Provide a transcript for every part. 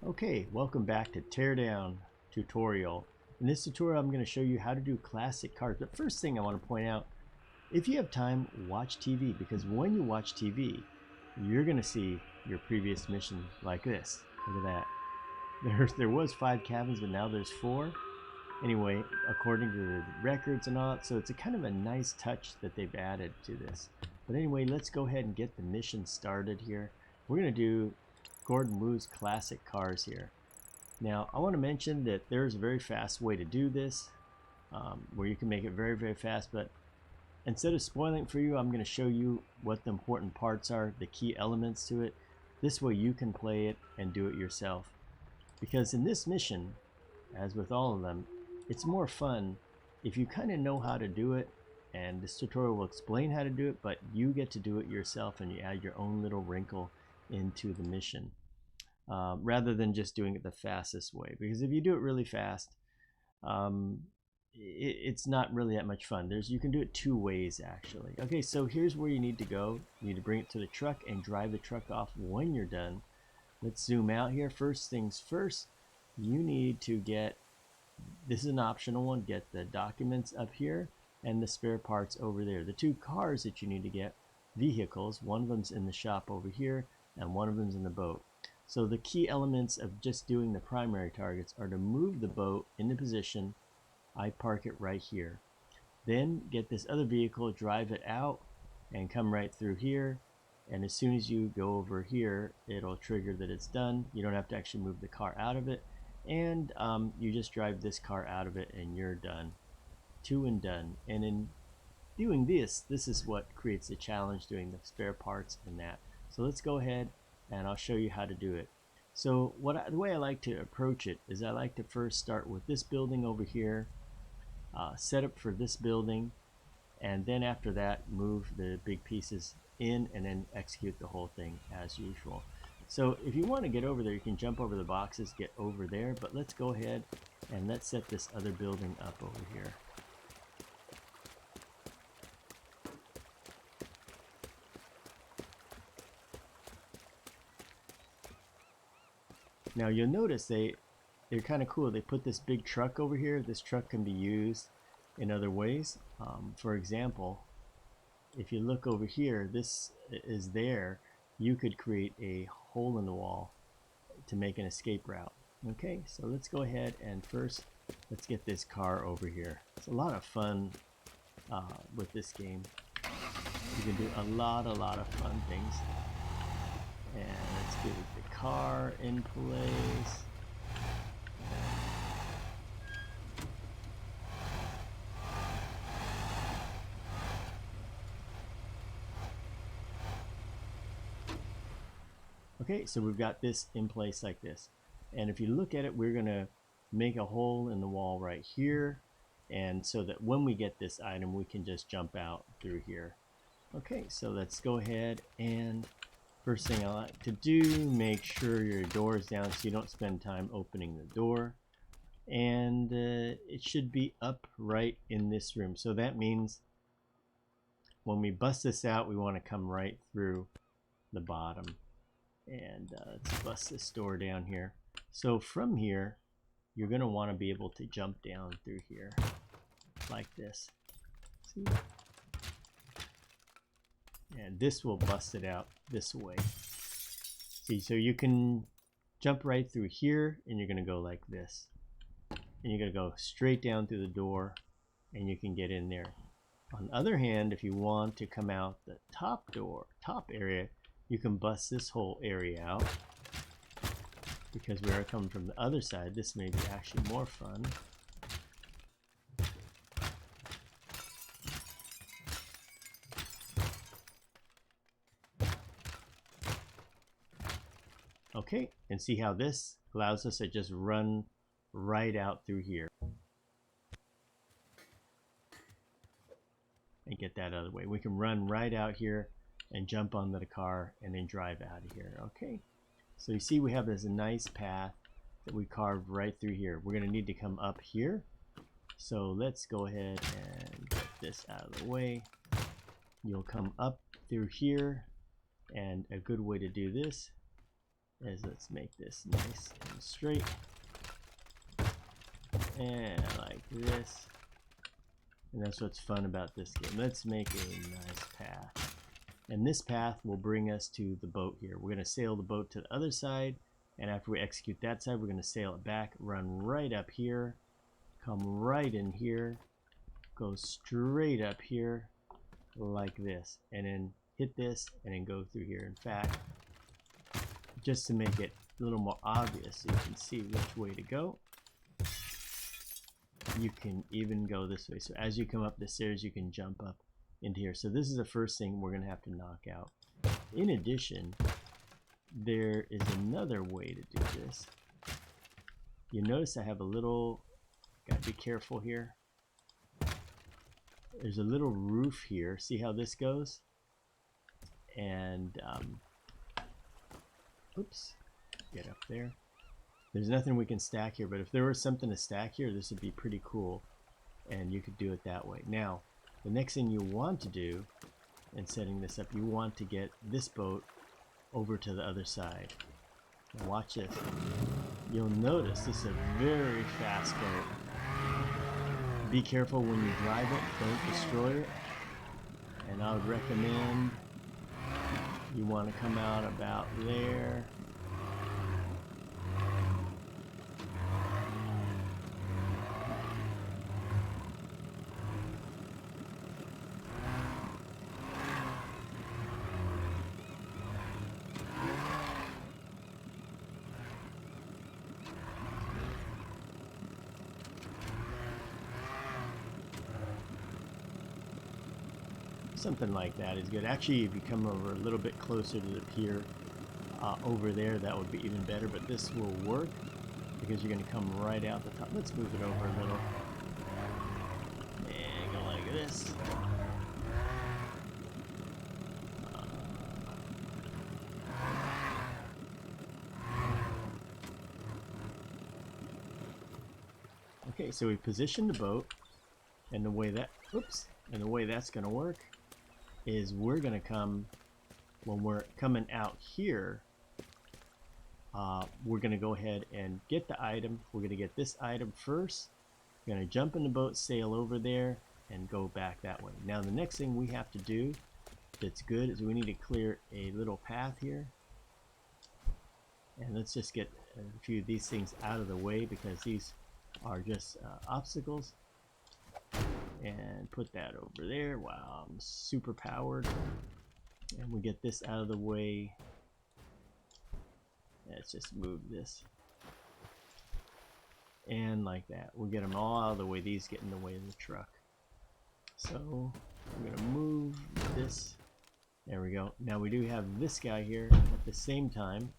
Okay, welcome back to Teardown tutorial. In this tutorial I'm going to show you how to do classic cars. But first thing I want to point out, if you have time, watch TV, because when you watch TV, you're going to see your previous mission like this. Look at that. There was 5 cabins, but now there's 4. Anyway, according to the records and all, so it's a kind of a nice touch that they've added to this. But anyway, let's go ahead and get the mission started here. We're going to do Gordon Wu's classic cars here. Now, I want to mention that there's a very fast way to do this, where you can make it very, very fast, but instead of spoiling it for you, I'm going to show you what the important parts are, the key elements to it. This way you can play it and do it yourself. Because in this mission, as with all of them, it's more fun if you kind of know how to do it, and this tutorial will explain how to do it, but you get to do it yourself and you add your own little wrinkle into the mission, rather than just doing it the fastest way. Because if you do it really fast, it's not really that much fun. You can do it 2 ways actually. Okay, so here's where you need to go. You need to bring it to the truck and drive the truck off when you're done. Let's zoom out here. First things first, you need to get, this is an optional one, get the documents up here and the spare parts over there. The 2 cars that you need to get, vehicles, one of them's in the shop over here and one of them's in the boat. So the key elements of just doing the primary targets are to move the boat into position. I park it right here. Then get this other vehicle, drive it out and come right through here, and as soon as you go over here, it'll trigger that it's done. You don't have to actually move the car out of it, and you just drive this car out of it and you're done. 2 and done. And in doing this is what creates the challenge, doing the spare parts and that. So let's go ahead and I'll show you how to do it. So the way I like to approach it is I like to first start with this building over here, set up for this building, and then after that move the big pieces in and then execute the whole thing as usual. So if you want to get over there, you can jump over the boxes, get over there, but let's go ahead and let's set this other building up over here. Now you'll notice they're kind of cool. They put this big truck over here. This truck can be used in other ways. For example, if you look over here, this is there. You could create a hole in the wall to make an escape route. Okay, so let's go ahead and first let's get this car over here. It's a lot of fun with this game. You can do a lot of fun things. And let's get the car in place. Okay, so we've got this in place like this. And if you look at it, we're going to make a hole in the wall right here. And so that when we get this item, we can just jump out through here. Okay, so let's go ahead and first thing I like to do, make sure your door is down so you don't spend time opening the door. And it should be up right in this room. So that means when we bust this out, we want to come right through the bottom. And let's bust this door down here. So from here, you're going to want to be able to jump down through here like this. See? And this will bust it out this way. See, so you can jump right through here and you're going to go like this. And you're going to go straight down through the door and you can get in there. On the other hand, if you want to come out the top area, you can bust this whole area out. Because we are coming from the other side, this may be actually more fun. Okay, and see how this allows us to just run right out through here. And get that out of the way. We can run right out here and jump onto the car and then drive out of here. Okay, so you see we have this nice path that we carved right through here. We're going to need to come up here. So let's go ahead and get this out of the way. You'll come up through here, and a good way to do this is let's make this nice and straight. And like this. And that's what's fun about this game. Let's make a nice path. And this path will bring us to the boat here. We're going to sail the boat to the other side. And after we execute that side, we're going to sail it back, run right up here, come right in here, go straight up here like this, and then hit this and then go through here. In fact, just to make it a little more obvious so you can see which way to go, you can even go this way. So as you come up the stairs, you can jump up into here. So this is the first thing we're going to have to knock out. In addition, there is another way to do this. You notice I have a little, gotta be careful here. There's a little roof here. See how this goes? And oops, get up there. There's nothing we can stack here, but if there was something to stack here, this would be pretty cool, and you could do it that way. Now, the next thing you want to do in setting this up, you want to get this boat over to the other side. Now watch this. You'll notice this is a very fast boat. Be careful when you drive it, don't destroy it. And I would recommend you want to come out about there. Something like that is good. Actually, if you come over a little bit closer to the pier over there, that would be even better, but this will work because you're going to come right out the top. Let's move it over a little and go like this. Okay, so we positioned the boat, and the way that, oops, and the way that's going to work is we're going to come, when we're coming out here, we're going to go ahead and get the item. We're going to get this item first. We're going to jump in the boat, sail over there, and go back that way. Now the next thing we have to do that's good is we need to clear a little path here. And let's just get a few of these things out of the way because these are just obstacles. And put that over there. Wow, I'm super powered. And we get this out of the way. Let's just move this. And like that. We'll get them all out of the way. These get in the way of the truck. So I'm going to move this. There we go. Now we do have this guy here at the same time.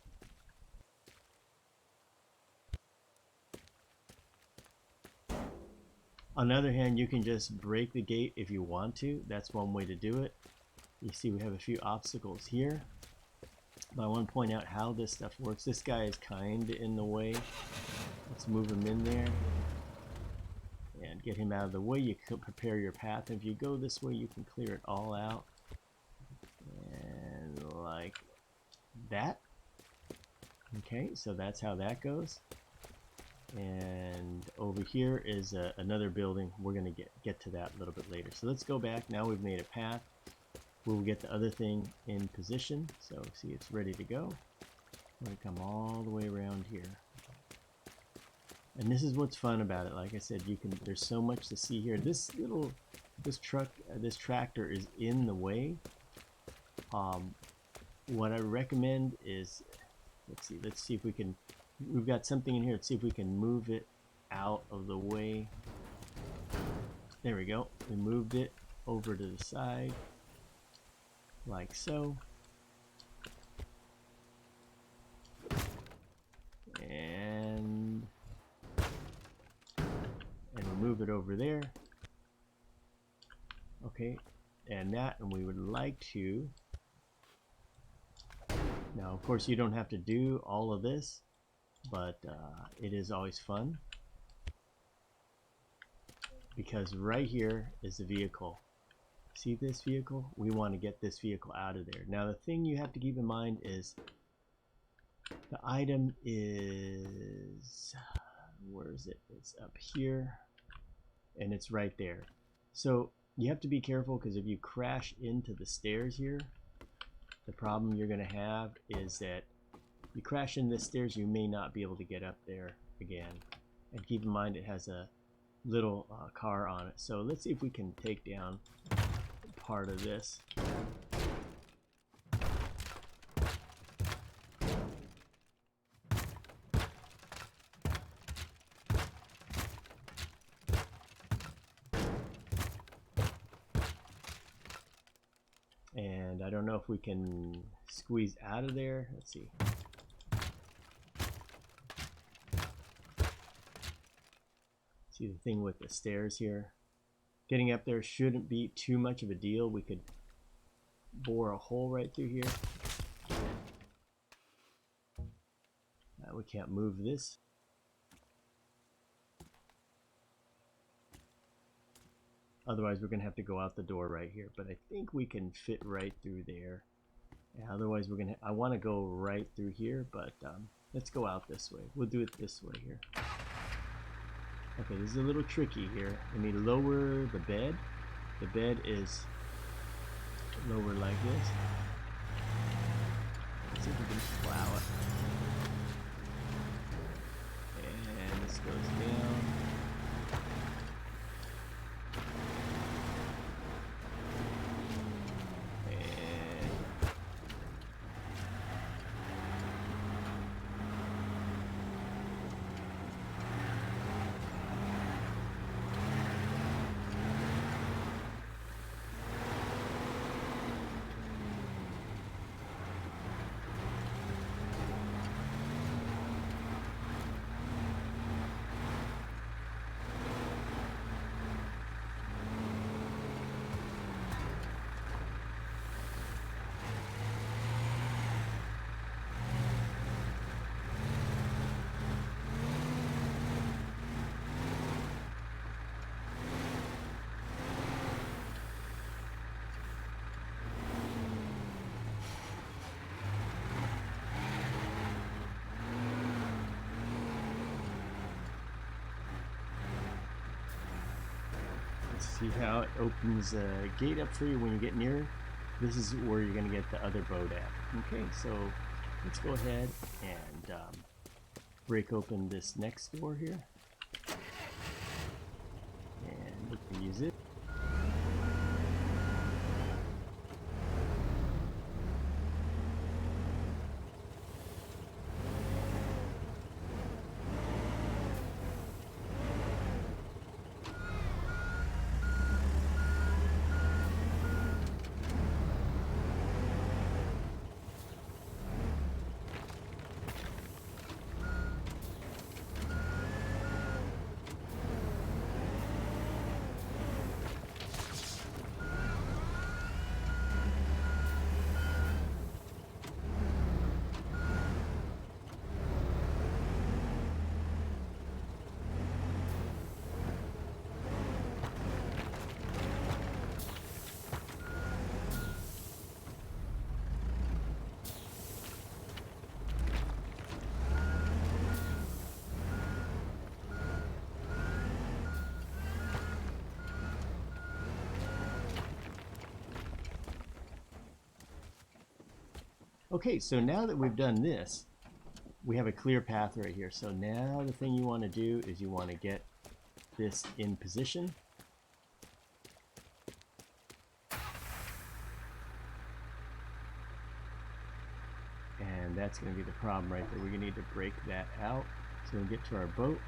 On the other hand, you can just break the gate if you want to. That's one way to do it. You see we have a few obstacles here. But I want to point out how this stuff works. This guy is kind of in the way. Let's move him in there. And get him out of the way. You can prepare your path. If you go this way, you can clear it all out. And like that. Okay, so that's how that goes. And over here is another building. We're going to get to that a little bit later. So let's go back. Now we've made a path. We'll get the other thing in position. So see, it's ready to go. We're going to come all the way around here. And this is what's fun about it. Like I said, you can. There's so much to see here. This tractor is in the way. What I recommend is, let's see if we can. We've got something in here. Let's see if we can move it out of the way. There we go. We moved it over to the side, like so. And we move it over there. Okay, and we would like to. Now, of course, you don't have to do all of this, but it is always fun because right here is the vehicle. See this vehicle? We want to get this vehicle out of there. Now the thing you have to keep in mind is The item is, where is it? It's up here, and it's right there. So you have to be careful, because if you crash into the stairs here, the problem you're going to have is that you crash into the stairs, you may not be able to get up there again. And keep in mind it has a little car on it. So let's see if we can take down part of this. And I don't know if we can squeeze out of there. Let's see. See the thing with the stairs here? Getting up there shouldn't be too much of a deal. We could bore a hole right through here. We can't move this. Otherwise we're going to have to go out the door right here. But I think we can fit right through there. Yeah, otherwise we're going to... I want to go right through here, but let's go out this way. We'll do it this way here. Okay, this is a little tricky here. Let me lower the bed. The bed is lower like this. Let's see if we can plow it. And this goes down. See how it opens a gate up for you when you get near. This is where you're going to get the other boat at. Okay, so let's go ahead and break open this next door here. And we can use it. Okay, so now that we've done this, we have a clear path right here. So now the thing you want to do is you want to get this in position. And that's going to be the problem right there. We're going to need to break that out. So we'll get to our boat.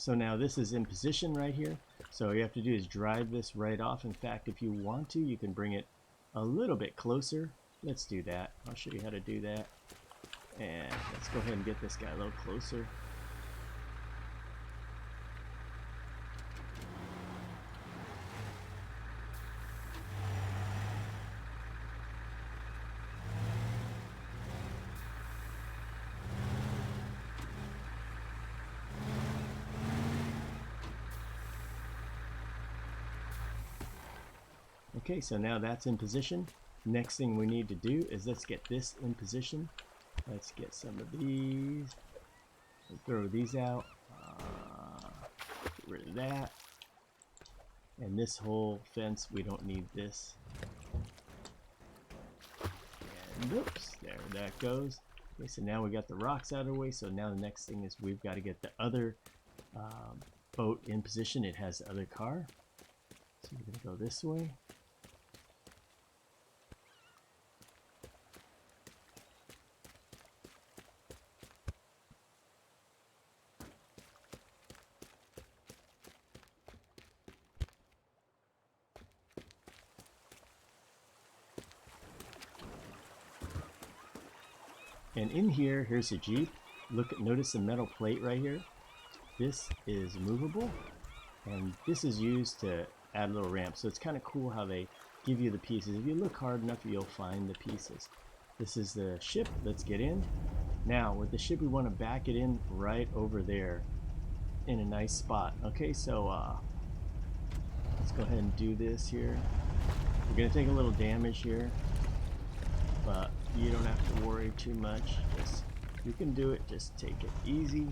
So now this is in position right here. So all you have to do is drive this right off. In fact, if you want to, you can bring it a little bit closer. Let's do that. I'll show you how to do that. And let's go ahead and get this guy a little closer. Okay, so now that's in position. Next thing we need to do is let's get this in position. Let's get some of these. We'll throw these out. Get rid of that. And this whole fence, we don't need this. And oops, there that goes. Okay, so now we got the rocks out of the way. So now the next thing is we've got to get the other boat in position. It has the other car. So we're going to go this way. And in here, here's a Jeep. Notice the metal plate right here. This is movable, and this is used to add a little ramp. So it's kind of cool how they give you the pieces. If you look hard enough, you'll find the pieces. This is the ship. Let's get in. Now, with the ship, we want to back it in right over there in a nice spot. Okay, so let's go ahead and do this here. We're going to take a little damage here, but you don't have to worry too much. Just, you can do it. Just take it easy.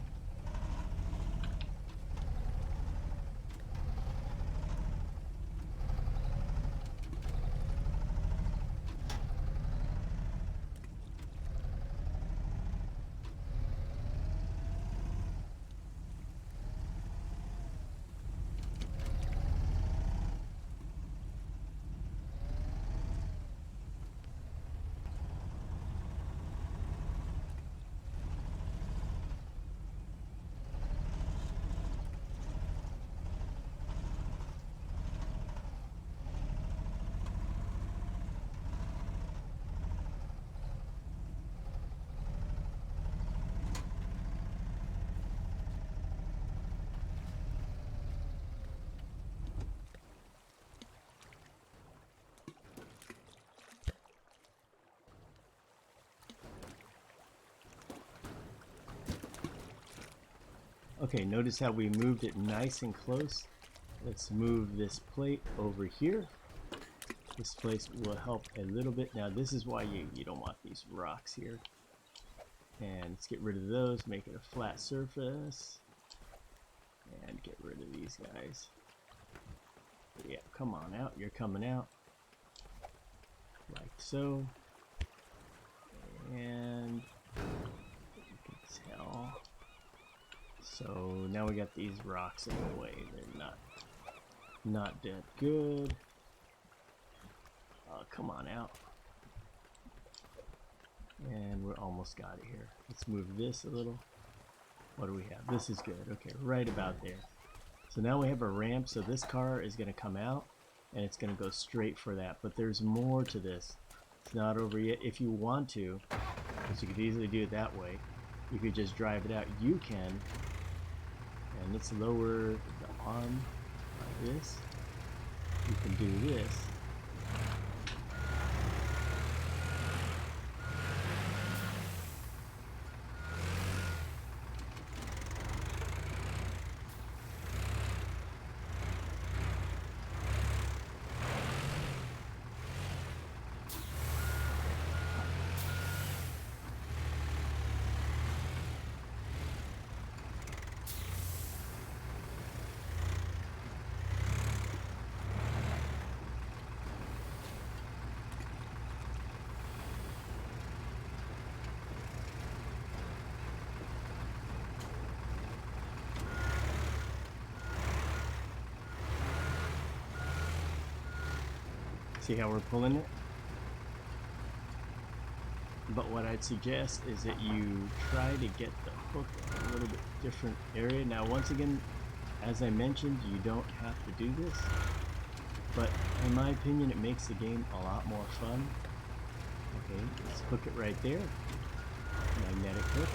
Okay, notice how we moved it nice and close. Let's move this plate over here. This place will help a little bit. Now this is why you don't want these rocks here. And let's get rid of those, make it a flat surface. And get rid of these guys. Yeah, come on out, you're coming out. Like so. And you can tell. So now we got these rocks in the way. They're not that good. Come on out. And we're almost got it here. Let's move this a little. What do we have? This is good. Okay, right about there. So now we have a ramp. So this car is going to come out and it's going to go straight for that. But there's more to this. It's not over yet. If you want to, because you could easily do it that way, you could just drive it out. You can. And let's lower the arm like this. You can do this. See how we're pulling it? But what I'd suggest is that you try to get the hook in a little bit different area. Now once again, as I mentioned, you don't have to do this, but in my opinion it makes the game a lot more fun. Okay, let's hook it right there. Magnetic hook.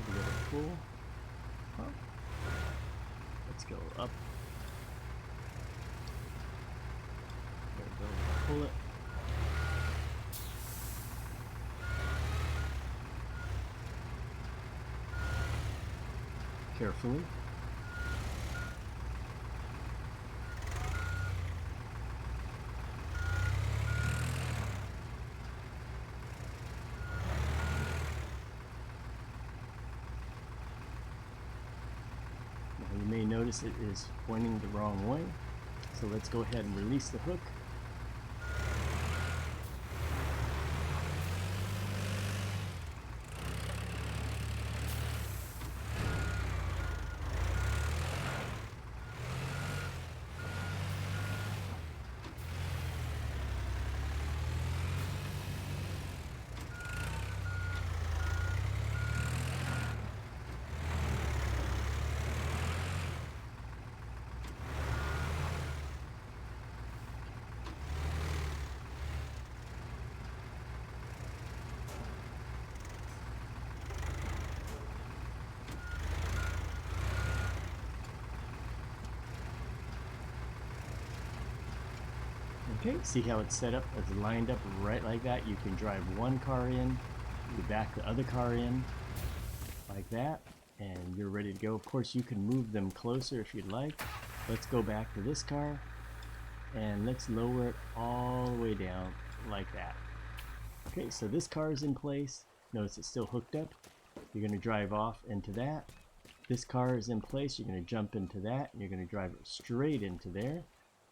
Maybe get it full. Huh. Let's go up. There we go, pull it. Carefully. Now you may notice it is pointing the wrong way, so let's go ahead and release the hook. Okay, see how it's set up? It's lined up right like that. You can drive one car in, you back the other car in, like that, and you're ready to go. Of course, you can move them closer if you'd like. Let's go back to this car, and let's lower it all the way down, like that. Okay, so this car is in place. Notice it's still hooked up. You're going to drive off into that. This car is in place. You're going to jump into that, and you're going to drive it straight into there.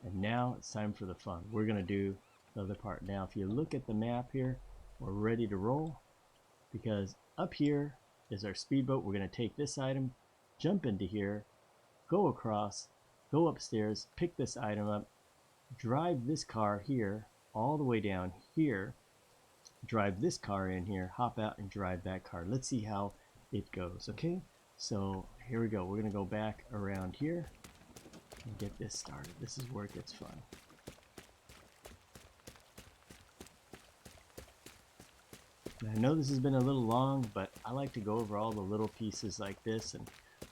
And now it's time for the fun. We're going to do the other part. Now if you look at the map here, we're ready to roll, because up here is our speedboat. We're going to take this item, jump into here, go across, go upstairs, pick this item up, drive this car here all the way down here, drive this car in here, hop out and drive that car. Let's see how it goes. Okay, so here we go. We're going to go back around here and get this started. This is where it gets fun. Now, I know this has been a little long, but I like to go over all the little pieces like this and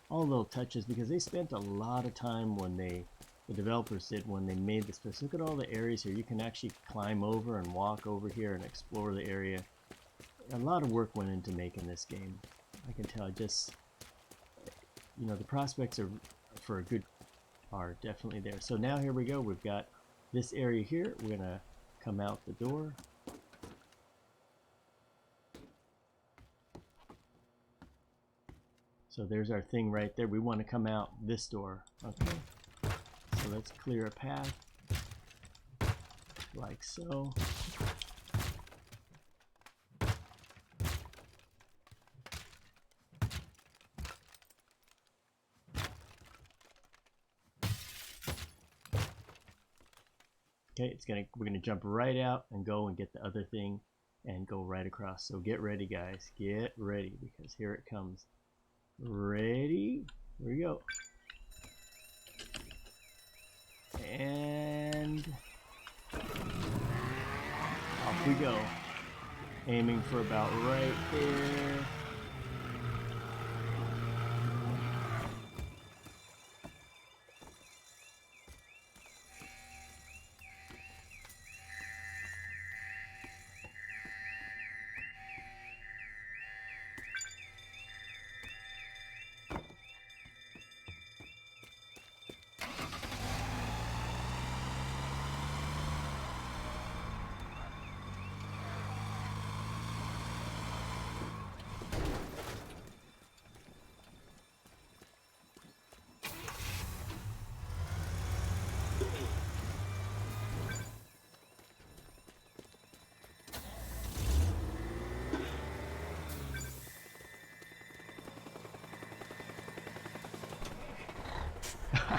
all the little touches, because they spent a lot of time when the developers did when they made this place. Look at all the areas here. You can actually climb over and walk over here and explore the area. A lot of work went into making this game. I can tell. Just, you know, the prospects are for a good are definitely there. So now here we go. We've got this area here. We're gonna come out the door. So there's our thing right there. We want to come out this door. Okay. So let's clear a path like so. Okay, we're gonna jump right out and go and get the other thing and go right across. So get ready, guys. Get ready, because here it comes. Ready? Here we go. And off we go. Aiming for about right there.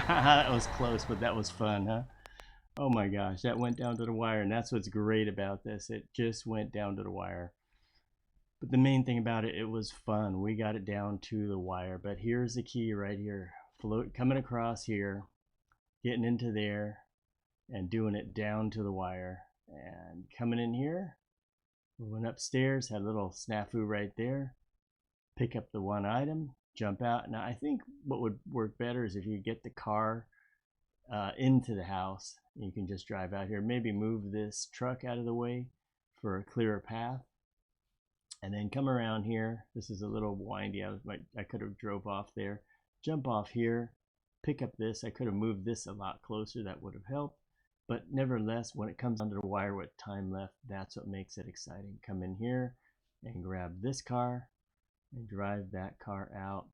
That was close, but that was fun, huh? Oh my gosh, that went down to the wire, and that's what's great about this. It just went down to the wire. But the main thing about it, it was fun. We got it down to the wire. But here's the key right here. coming across here, getting into there, and doing it down to the wire, and coming in here. We went upstairs, had a little snafu right there. Pick up the one item, jump out. Now I think what would work better is if you get the car into the house. You can just drive out here, maybe move this truck out of the way for a clearer path, and then come around here. This is a little windy. I could have drove off there. Jump off here, pick up this. I could have moved this a lot closer. That would have helped. But nevertheless, when it comes under the wire with time left, that's what makes it exciting. Come in here and grab this car and drive that car out.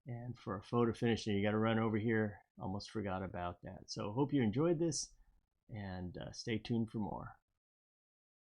And for a photo finish, you got to run over here. Almost forgot about that. So hope you enjoyed this, and stay tuned for more.